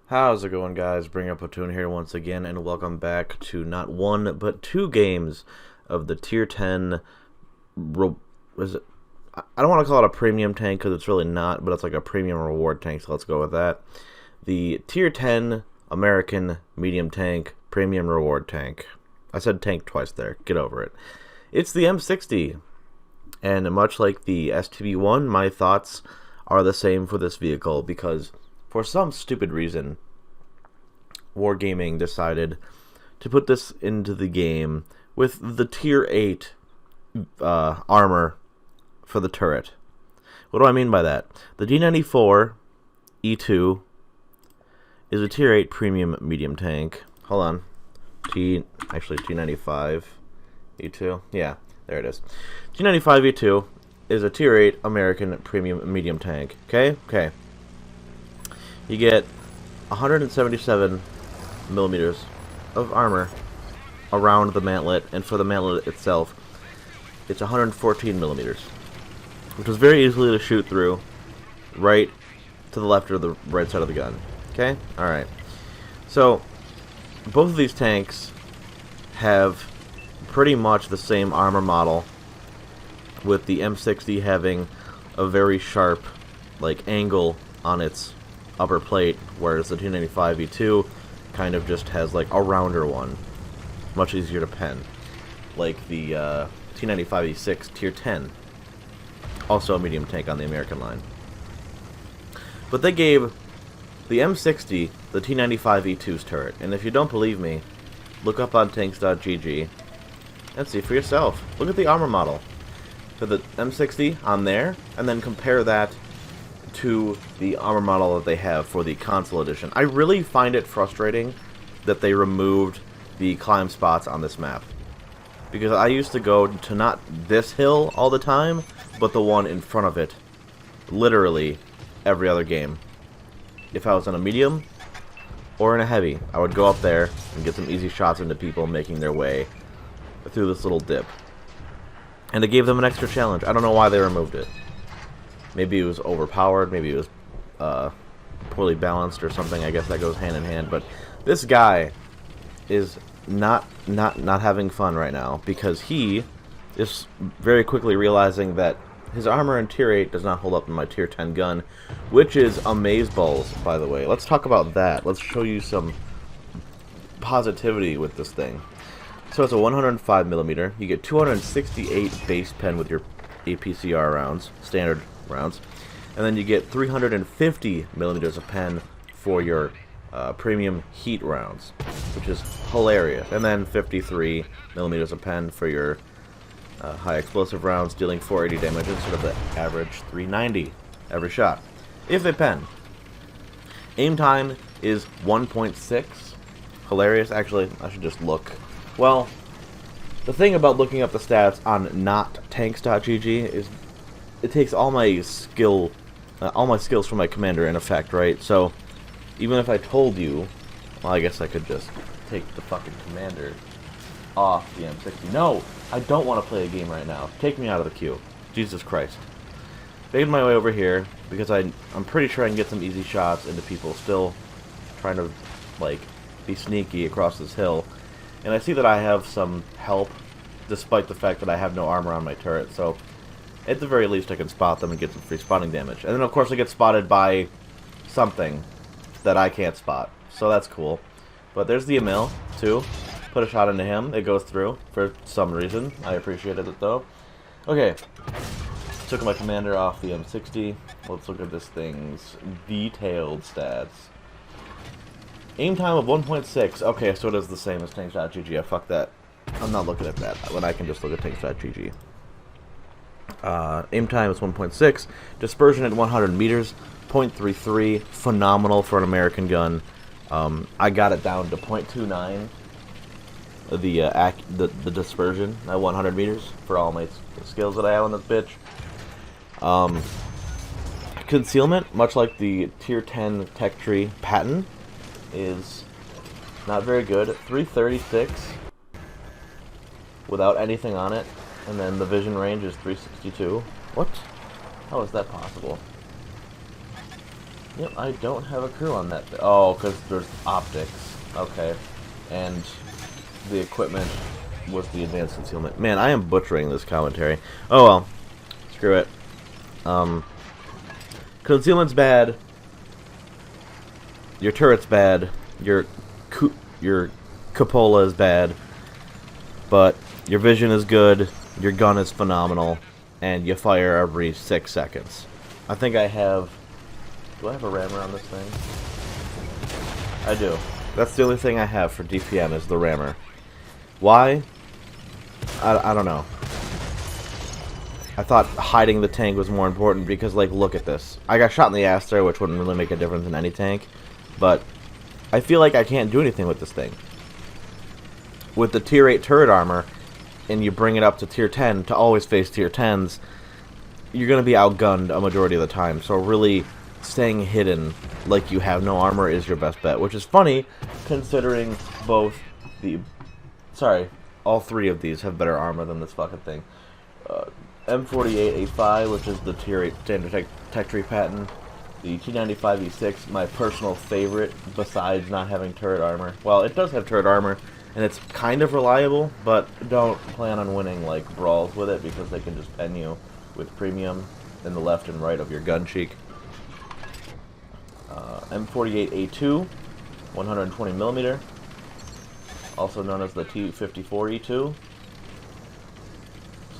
How's it going, guys? Bring Up Platoon here once again, and welcome back to not one, but two games of the Tier 10... Is it? I don't want to call it a premium tank, because it's really not, but it's like a premium reward tank, so let's go with that. The Tier 10 American Medium Tank Premium Reward Tank. I said tank twice there. Get over it. It's the M60, and much like the STB-1, my thoughts are the same for this vehicle, because for some stupid reason, Wargaming decided to put this into the game with the Tier 8 armor for the turret. What do I mean by that? The D94 E2 is a Tier 8 premium medium tank. Hold on. T95 E2. Yeah, there it is. T95 E2 is a Tier 8 American premium medium tank. Okay. You get 177 millimeters of armor around the mantlet, and for the mantlet itself, it's 114 millimeters, which is very easily to shoot through, right to the left or the right side of the gun. Okay? Alright. So, both of these tanks have pretty much the same armor model, with the M60 having a very sharp, angle on its upper plate, whereas the T95 E2 kind of just has a rounder one, much easier to pen, like the T95 E6 Tier 10, also a medium tank on the American line. But they gave the M60 the T95 E2's turret, and if you don't believe me, look up on tanks.gg and see for yourself. Look at the armor model for the M60 on there, and then compare that to the armor model that they have for the console edition. I really find it frustrating that they removed the climb spots on this map, because I used to go to not this hill all the time, but the one in front of it, literally every other game. If I was in a medium or in a heavy, I would go up there and get some easy shots into people making their way through this little dip. And it gave them an extra challenge. I don't know why they removed it. Maybe it was overpowered, maybe it was poorly balanced or something. I guess that goes hand in hand. But this guy is not having fun right now, because he is very quickly realizing that his armor in Tier 8 does not hold up in my Tier 10 gun, which is amazeballs, by the way. Let's talk about that. Let's show you some positivity with this thing. So it's a 105 millimeter. You get 268 base pen with your APCR rounds, standard rounds, and then you get 350 millimeters of pen for your premium heat rounds, which is hilarious, and then 53 millimeters of pen for your high explosive rounds, dealing 480 damage instead of the average 390 every shot, if they pen. Aim time is 1.6. Hilarious. Actually, I should just look. Well, the thing about looking up the stats on not tanks.gg is it takes all my skills from my commander in effect, right? So even if I told you, well, I guess I could just take the fucking commander off the M60. No, I don't want to play a game right now. Take me out of the queue. Jesus Christ. Made my way over here because I'm pretty sure I can get some easy shots into people still trying to be sneaky across this hill. And I see that I have some help, despite the fact that I have no armor on my turret, so at the very least I can spot them and get some free spotting damage. And then of course I get spotted by something that I can't spot, so that's cool. But there's the Emil, too. Put a shot into him, it goes through, for some reason. I appreciated it though. Okay, took my commander off the M60. Let's look at this thing's detailed stats. Aim time of 1.6. Okay, so it is the same as tanks.gg. Fuck that. I'm not looking at that when I can just look at tanks.gg. Aim time is 1.6. Dispersion at 100 meters. 0.33. Phenomenal for an American gun. I got it down to 0.29. The dispersion at 100 meters for all my skills that I have on this bitch. Concealment, much like the Tier 10 Tech Tree patent, is not very good. 336 without anything on it, and then the vision range is 362. What? How is that possible? Yep, I don't have a crew on that. Oh, because there's optics. Okay. And the equipment was the advanced concealment. Man, I am butchering this commentary. Oh well. Screw it. Concealment's bad. Your turret's bad. Your cupola is bad. But your vision is good. Your gun is phenomenal. And you fire every 6 seconds. I think I have... Do I have a rammer on this thing? I do. That's the only thing I have for DPM is the rammer. Why? I don't know. I thought hiding the tank was more important because, like, look at this. I got shot in the ass there, which wouldn't really make a difference in any tank. But I feel like I can't do anything with this thing. With the tier 8 turret armor, and you bring it up to tier 10 to always face tier 10s, you're going to be outgunned a majority of the time. So really, staying hidden like you have no armor is your best bet. Which is funny, considering both the... Sorry, all 3 of these have better armor than this fucking thing. M48A5, which is the tier 8 standard tech tree patent. The T95E6, my personal favorite, besides not having turret armor. Well, it does have turret armor, and it's kind of reliable, but don't plan on winning, like, brawls with it, because they can just pen you with premium in the left and right of your gun cheek. M48A2, 120mm, also known as the T54E2,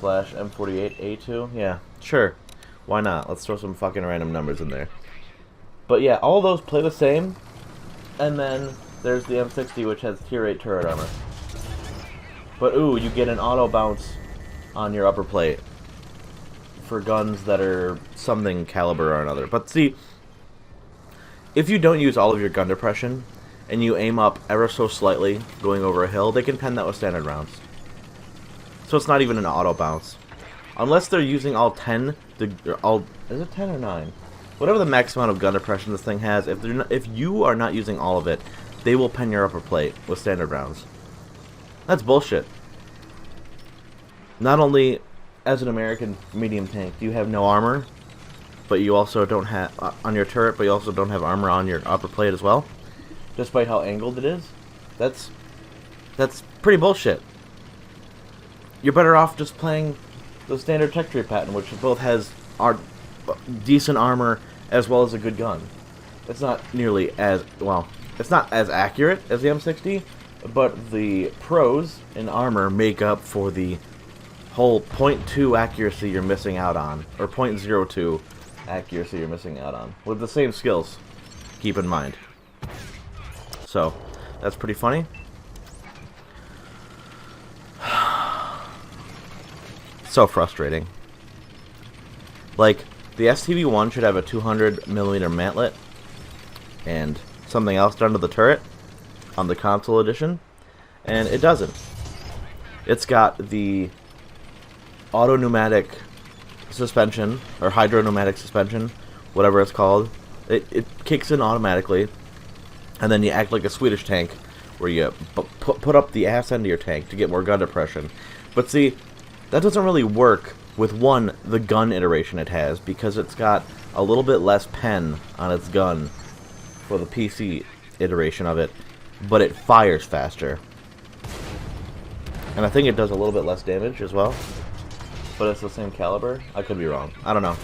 / M48A2, yeah, sure, why not, let's throw some fucking random numbers in there. But yeah, all those play the same, and then there's the M60, which has tier 8 turret armor. But ooh, you get an auto bounce on your upper plate for guns that are something caliber or another. But see, if you don't use all of your gun depression, and you aim up ever so slightly going over a hill, they can pen that with standard rounds. So it's not even an auto bounce. Unless they're using all 10, is it 10 or 9? Whatever the max amount of gun depression this thing has, if you are not using all of it, they will pen your upper plate with standard rounds. That's bullshit. Not only as an American medium tank do you have no armor, but you also don't have on your turret, but you also don't have armor on your upper plate as well, despite how angled it is. That's pretty bullshit. You're better off just playing the standard tech tree patent, which both has decent armor as well as a good gun. It's not nearly as, well, it's not as accurate as the M60, but the pros in armor make up for the whole 0.2 accuracy you're missing out on, or 0.02 accuracy you're missing out on, with the same skills, keep in mind. So, that's pretty funny. So frustrating. Like, the STB-1 should have a 200mm mantlet and something else done to the turret on the console edition, and it doesn't. It's got the auto pneumatic suspension, or hydro pneumatic suspension, whatever it's called. It kicks in automatically, and then you act like a Swedish tank where you put up the ass end of your tank to get more gun depression. But see, that doesn't really work with the gun iteration it has, because it's got a little bit less pen on its gun for the PC iteration of it, but it fires faster. And I think it does a little bit less damage as well, but it's the same caliber. I could be wrong. I don't know.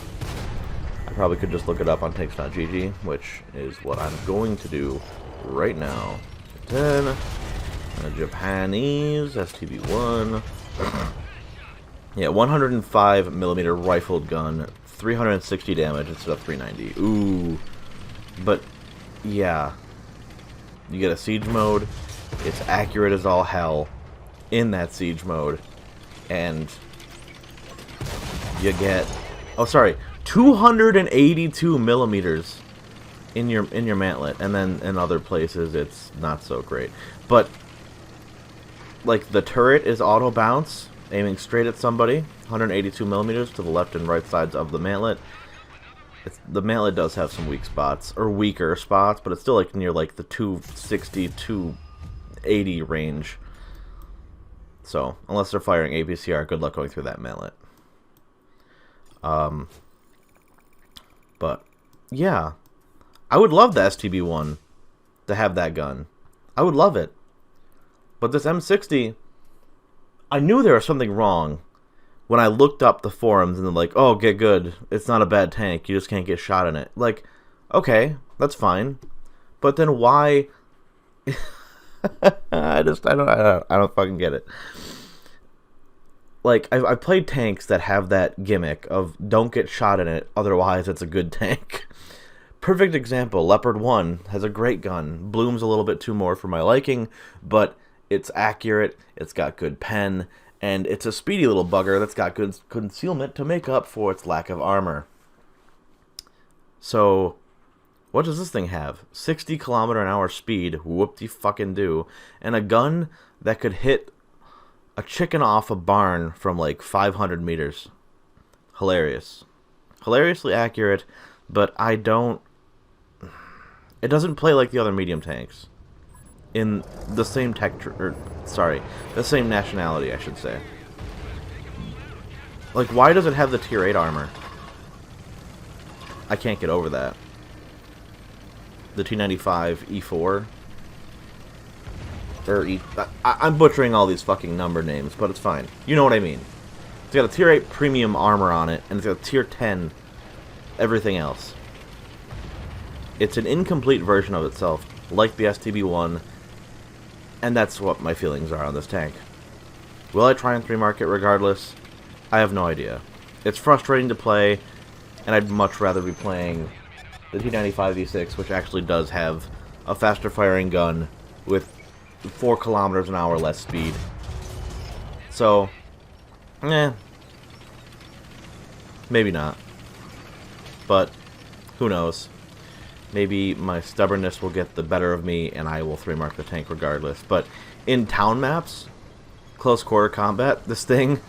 I probably could just look it up on tanks.gg, which is what I'm going to do right now. 10, a Japanese STB-1. Yeah, 105mm rifled gun, 360 damage instead of 390. Ooh. But, yeah. You get a siege mode. It's accurate as all hell in that siege mode. And you get... Oh, sorry. 282mm in your mantlet. And then in other places, it's not so great. But, like, the turret is auto bounce, aiming straight at somebody, 182mm to the left and right sides of the mantlet. The mantlet does have some weak spots, or weaker spots, but it's still like near like the 260, 280 range. So, unless they're firing APCR, good luck going through that mantlet. But, yeah. I would love the STB-1 to have that gun. I would love it. But this M60, I knew there was something wrong when I looked up the forums and they're like, oh, get good. It's not a bad tank. You just can't get shot in it. Like, okay, that's fine. But then why... I don't fucking get it. Like, I've played tanks that have that gimmick of don't get shot in it, otherwise it's a good tank. Perfect example, Leopard 1 has a great gun. Bloom's a little bit too more for my liking, but it's accurate, it's got good pen, and it's a speedy little bugger that's got good concealment to make up for its lack of armor. So, what does this thing have? 60 km/h speed, whoop-de-fucking-do, and a gun that could hit a chicken off a barn from like 500 meters. Hilarious. Hilariously accurate, but it doesn't play like the other medium tanks. In the same the same nationality, I should say. Like, why does it have the tier 8 armor? I can't get over that. The T95 E4. Or I'm butchering all these fucking number names, but it's fine. You know what I mean. It's got a tier 8 premium armor on it, and it's got a tier 10 everything else. It's an incomplete version of itself, like the STB-1, and that's what my feelings are on this tank. Will I try and 3-mark it regardless? I have no idea. It's frustrating to play, and I'd much rather be playing the T95 E6, which actually does have a faster firing gun with 4 km/h less speed. So, maybe not. But, who knows. Maybe my stubbornness will get the better of me and I will 3-mark the tank regardless. But in town maps, close quarter combat, this thing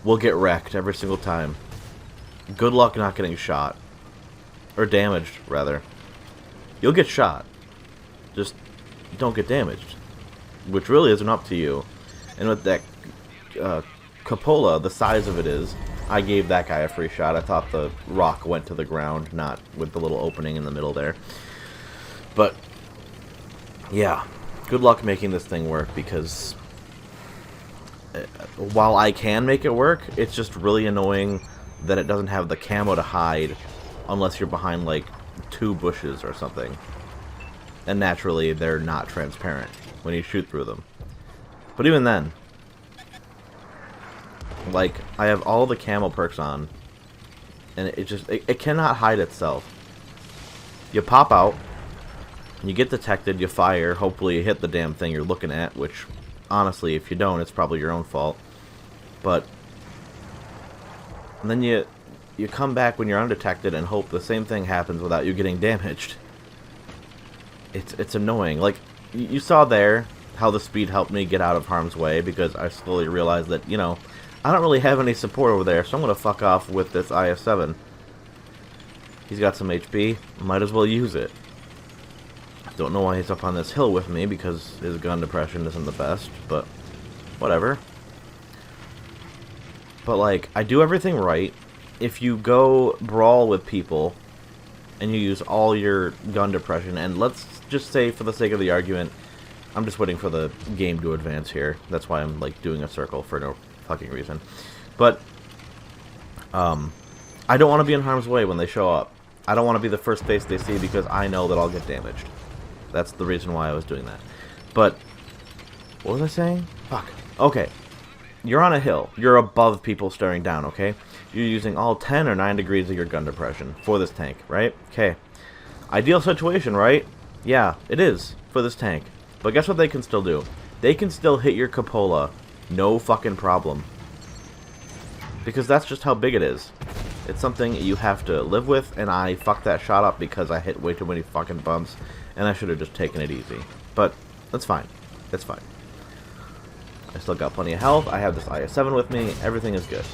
will get wrecked every single time. Good luck not getting shot. Or damaged, rather. You'll get shot. Just don't get damaged. Which really isn't up to you. And with that cupola, the size of it is, I gave that guy a free shot. I thought the rock went to the ground, not with the little opening in the middle there. But, yeah. Good luck making this thing work, because while I can make it work, it's just really annoying that it doesn't have the camo to hide unless you're behind, like, 2 bushes or something. And naturally, they're not transparent when you shoot through them. But even then, like, I have all the camo perks on, and it cannot hide itself. You pop out, you get detected, you fire, hopefully you hit the damn thing you're looking at, which, honestly, if you don't, it's probably your own fault. But, and then you come back when you're undetected and hope the same thing happens without you getting damaged. It's annoying. Like, you saw there how the speed helped me get out of harm's way, because I slowly realized that, you know, I don't really have any support over there, so I'm going to fuck off with this IS-7. He's got some HP, might as well use it. Don't know why he's up on this hill with me, because his gun depression isn't the best, but whatever. But, like, I do everything right. If you go brawl with people, and you use all your gun depression, and let's just say, for the sake of the argument, I'm just waiting for the game to advance here. That's why I'm, like, doing a circle for no fucking reason. But, I don't want to be in harm's way when they show up. I don't want to be the first face they see, because I know that I'll get damaged. That's the reason why I was doing that. But, what was I saying? Fuck. Okay. You're on a hill. You're above people staring down, okay? You're using all 10 or 9 degrees of your gun depression for this tank, right? Okay. Ideal situation, right? Yeah, it is for this tank. But guess what they can still do? They can still hit your cupola. No fucking problem. Because that's just how big it is. It's something you have to live with, and I fucked that shot up because I hit way too many fucking bumps, and I should have just taken it easy. But, that's fine. It's fine. I still got plenty of health. I have this IS-7 with me. Everything is good.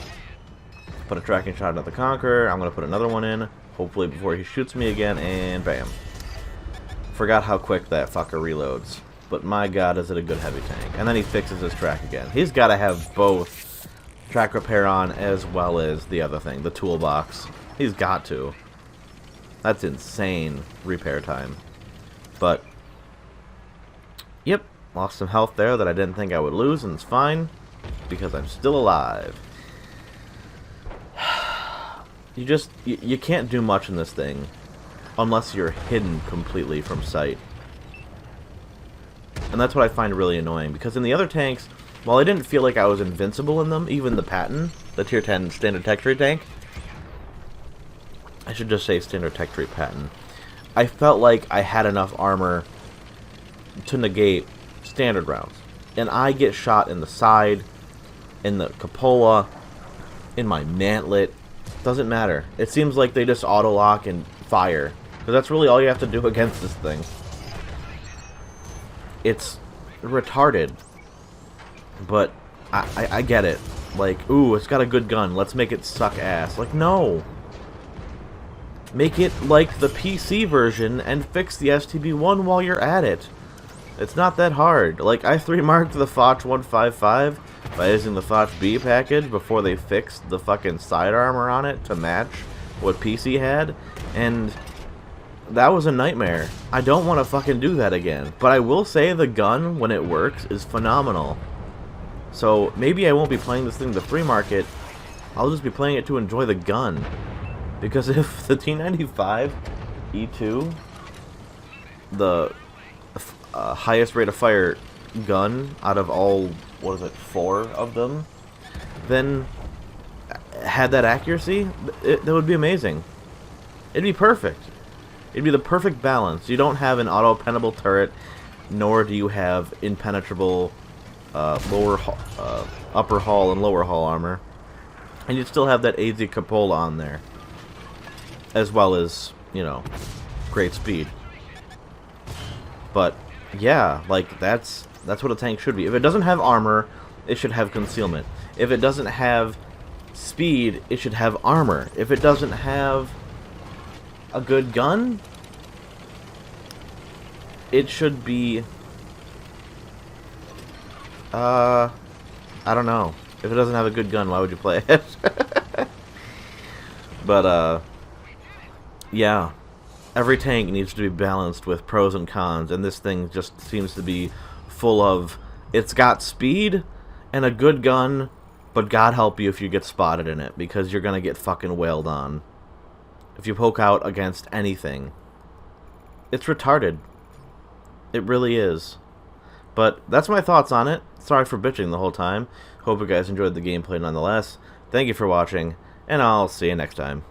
Put a tracking shot at the Conqueror. I'm going to put another one in, hopefully before he shoots me again, and bam. Forgot how quick that fucker reloads. But my god, is it a good heavy tank. And then he fixes his track again. He's got to have both track repair on as well as the other thing, the toolbox. He's got to. That's insane repair time. But, yep, lost some health there that I didn't think I would lose, and it's fine, because I'm still alive. You can't do much in this thing unless you're hidden completely from sight. And that's what I find really annoying, because in the other tanks, while I didn't feel like I was invincible in them, even the Patton, the tier 10 standard tech tree tank, I should just say standard tech tree Patton, I felt like I had enough armor to negate standard rounds. And I get shot in the side, in the cupola, in my mantlet. Doesn't matter. It seems like they just auto-lock and fire. Because that's really all you have to do against this thing. It's retarded. But I get it. Like, ooh, it's got a good gun. Let's make it suck ass. Like, no. Make it like the PC version and fix the STB-1 while you're at it. It's not that hard. Like, I 3-marked the Foch 155 by using the Foch B package before they fixed the fucking side armor on it to match what PC had, and that was a nightmare. I don't want to fucking do that again. But I will say the gun, when it works, is phenomenal. So, maybe I won't be playing this thing to 3-mark it. I'll just be playing it to enjoy the gun. Because if the T95 E2, the highest rate of fire gun out of all, what is it, 4 of them, then had that accuracy, that would be amazing. It'd be perfect. It'd be the perfect balance. You don't have an auto-penable turret, nor do you have impenetrable upper hull and lower hull armor, and you'd still have that AZ cupola on there, as well as, you know, great speed. But yeah, like that's what a tank should be. If it doesn't have armor, it should have concealment. If it doesn't have speed, it should have armor. If it doesn't have a good gun, it should be I don't know. If it doesn't have a good gun, why would you play it? But yeah. Every tank needs to be balanced with pros and cons, and this thing just seems to be full of, it's got speed and a good gun, but God help you if you get spotted in it, because you're gonna get fucking wailed on. If you poke out against anything. It's retarded. It really is. But that's my thoughts on it. Sorry for bitching the whole time. Hope you guys enjoyed the gameplay nonetheless. Thank you for watching, and I'll see you next time.